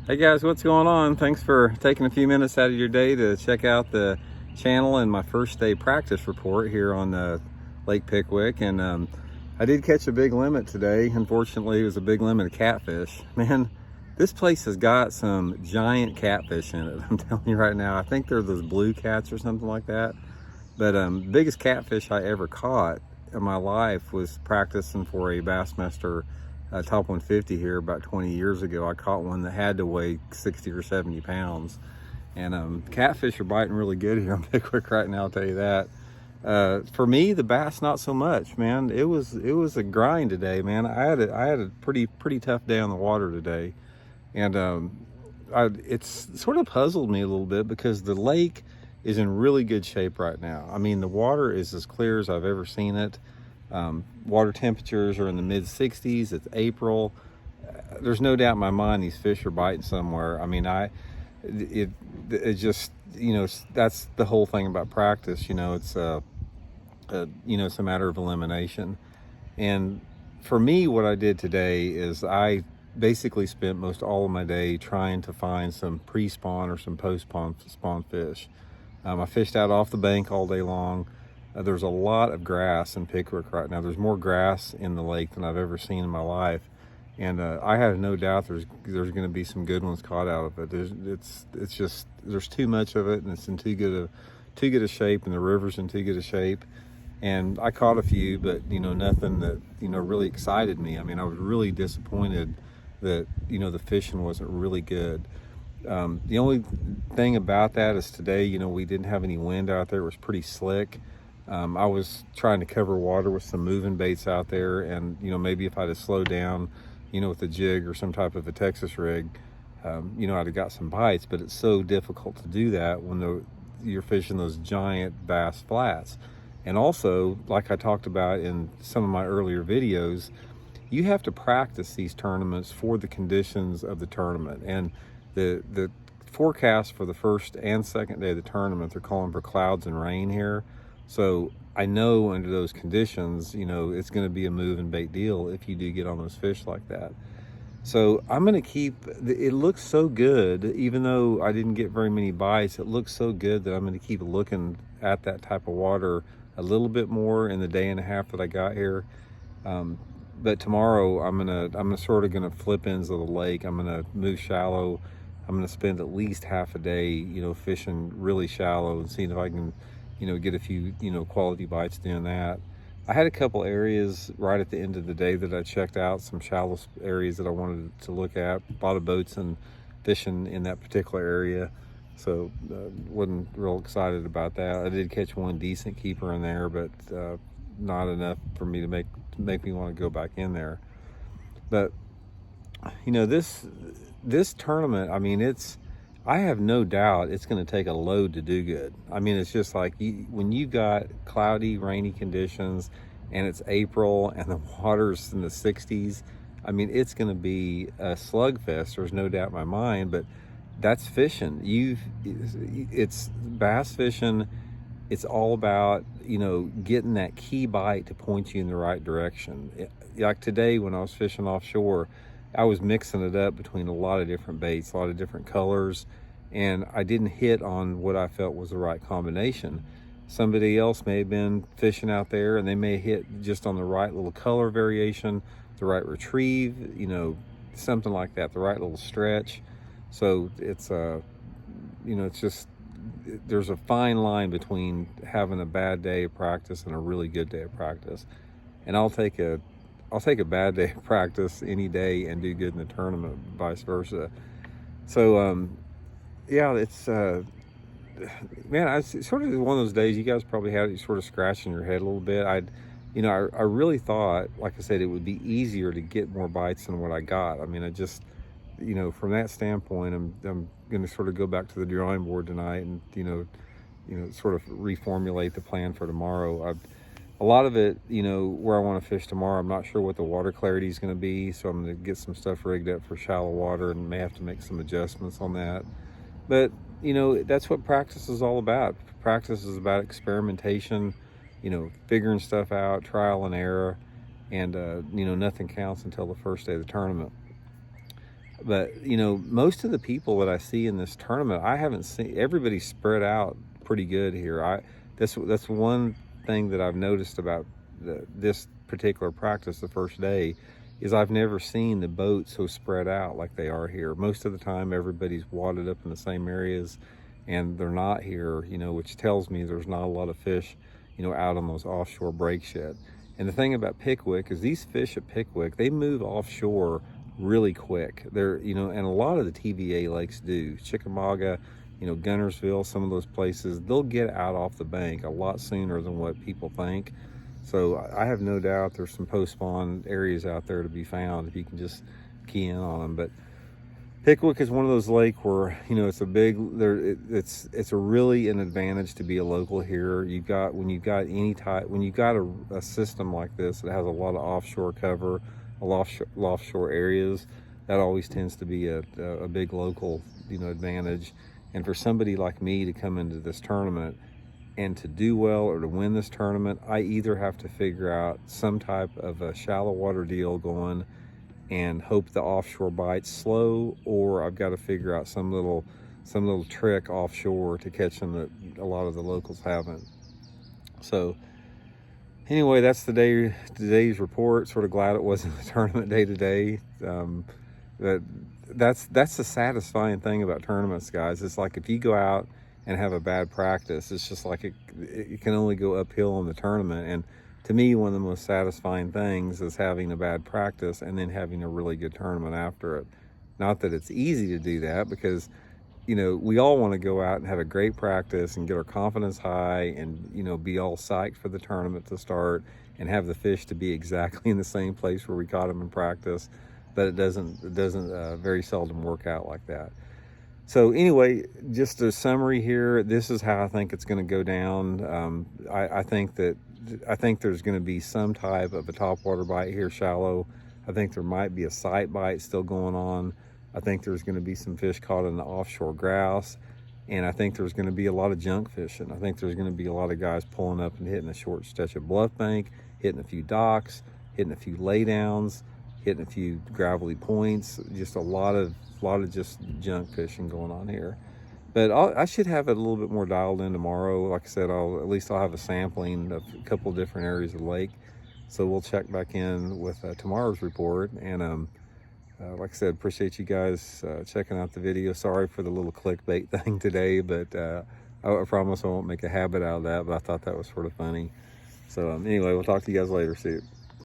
Hey guys, what's going on? Thanks for taking a few minutes out of your day to check out the channel and my first day practice report here on Lake Pickwick. And I did catch a big limit today. Unfortunately, it was a big limit of catfish. Man, this place has got some giant catfish in it. I'm telling you right now. I think they're those blue cats or something like that. But biggest catfish I ever caught in my life was practicing for a Bassmaster Top 150 here about 20 years ago. I caught one that had to weigh 60 or 70 pounds. And catfish are biting really good here on Pickwick right now, I'll tell you that. For me, the bass, not so much, man. It was a grind today, man. I had a pretty tough day on the water today. And it's sort of puzzled me a little bit because the lake is in really good shape right now. I mean, the water is as clear as I've ever seen it. Water temperatures are in the mid 60s. It's April. There's no doubt in my mind these fish are biting somewhere. I mean, it just, you know, that's the whole thing about practice. You know, it's it's a matter of elimination. And for me, what I did today is I basically spent most all of my day trying to find some pre-spawn or some post-spawn fish. I fished out off the bank all day long. There's a lot of grass in Pickwick right now. There's more grass in the lake than I've ever seen in my life. And I have no doubt there's going to be some good ones caught out of it. It's just, there's too much of it, and it's in too good a shape, and the river's in too good a shape. And I caught a few, but, you know, nothing that, you know, really excited me. I mean, I was really disappointed that, you know, the fishing wasn't really good. The only thing about that is today, you know, we didn't have any wind out there. It was pretty slick. I was trying to cover water with some moving baits out there, and, you know, maybe if I'd have slowed down, you know, with a jig or some type of a Texas rig, you know, I'd have got some bites. But it's so difficult to do that when you're fishing those giant bass flats. And also, like I talked about in some of my earlier videos, you have to practice these tournaments for the conditions of the tournament. And the forecast for the first and second day of the tournament, they're calling for clouds and rain here. So I know under those conditions, you know, it's going to be a move and bait deal if you do get on those fish like that. So I'm going to keep, it looks so good, even though I didn't get very many bites, it looks so good that I'm going to keep looking at that type of water a little bit more in the day and a half that I got here. But tomorrow I'm sort of gonna flip ends of the lake. I'm gonna move shallow. I'm gonna spend at least half a day, you know, fishing really shallow and seeing if I can, you know, get a few, you know, quality bites doing that. I had a couple areas right at the end of the day that I checked out, some shallow areas that I wanted to look at. A lot of boats and fishing in that particular area. So wasn't real excited about that. I did catch one decent keeper in there, but not enough for me to make me want to go back in there. But you know, this tournament, I mean, I have no doubt it's going to take a load to do good. I mean, it's just like when you got cloudy, rainy conditions and it's April and the water's in the 60s, I mean, it's going to be a slugfest. There's no doubt in my mind. But that's fishing. It's bass fishing. It's all about, you know, getting that key bite to point you in the right direction. Like today when I was fishing offshore, I was mixing it up between a lot of different baits, a lot of different colors, and I didn't hit on what I felt was the right combination. Somebody else may have been fishing out there and they may hit just on the right little color variation, the right retrieve, you know, something like that, the right little stretch. So it's you know, it's just, there's a fine line between having a bad day of practice and a really good day of practice. And I'll take a bad day of practice any day and do good in the tournament, vice versa. So yeah, it's man, it's sort of one of those days you guys probably had it sort of scratching your head a little bit. I really thought, like I said, it would be easier to get more bites than what I got. I mean, I just, you know, from that standpoint, I'm going to sort of go back to the drawing board tonight and, you know, sort of reformulate the plan for tomorrow. A lot of it, you know, where I want to fish tomorrow, I'm not sure what the water clarity is going to be, so I'm going to get some stuff rigged up for shallow water and may have to make some adjustments on that. But, you know, that's what practice is all about. Practice is about experimentation, you know, figuring stuff out, trial and error, and, you know, nothing counts until the first day of the tournament. But you know, most of the people that I see in this tournament, I haven't seen. Everybody's spread out pretty good here. That's one thing that I've noticed about this particular practice the first day, is I've never seen the boats so spread out like they are here. Most of the time everybody's wadded up in the same areas, and they're not here, you know, which tells me there's not a lot of fish, you know, out on those offshore breaks yet. And the thing about Pickwick is these fish at Pickwick, they move offshore really quick. They're, you know, and a lot of the TVA lakes do. Chickamauga, you know, Gunnersville, some of those places, they'll get out off the bank a lot sooner than what people think. So I have no doubt there's some post-spawn areas out there to be found if you can just key in on them. But Pickwick is one of those lakes where, you know, it's a big, it's a really an advantage to be a local here. When you've got a system like this that has a lot of offshore cover, a lot of offshore areas, that always tends to be a big local, you know, advantage. And for somebody like me to come into this tournament and to do well or to win this tournament, I either have to figure out some type of a shallow water deal going and hope the offshore bites slow, or I've got to figure out some little trick offshore to catch them that a lot of the locals haven't. So anyway, that's today's report. Sort of glad it wasn't a tournament day today. That's the satisfying thing about tournaments, guys. It's like if you go out and have a bad practice, it's just like it can only go uphill in the tournament. And to me, one of the most satisfying things is having a bad practice and then having a really good tournament after it. Not that it's easy to do that, because, you know, we all want to go out and have a great practice and get our confidence high and, you know, be all psyched for the tournament to start and have the fish to be exactly in the same place where we caught them in practice. But it doesn't very seldom work out like that. So anyway, just a summary here. This is how I think it's going to go down. I think there's going to be some type of a topwater bite here, shallow. I think there might be a sight bite still going on. I think there's going to be some fish caught in the offshore grouse, and I think there's going to be a lot of junk fishing. I think there's going to be a lot of guys pulling up and hitting a short stretch of bluff bank, hitting a few docks, hitting a few laydowns, hitting a few gravelly points. Just a lot of just junk fishing going on here. But I should have it a little bit more dialed in tomorrow. Like I said, at least I'll have a sampling of a couple different areas of the lake. So we'll check back in with tomorrow's report. And like I said, appreciate you guys checking out the video. Sorry for the little clickbait thing today, but I promise I won't make a habit out of that. But I thought that was sort of funny. So anyway, we'll talk to you guys later. See you.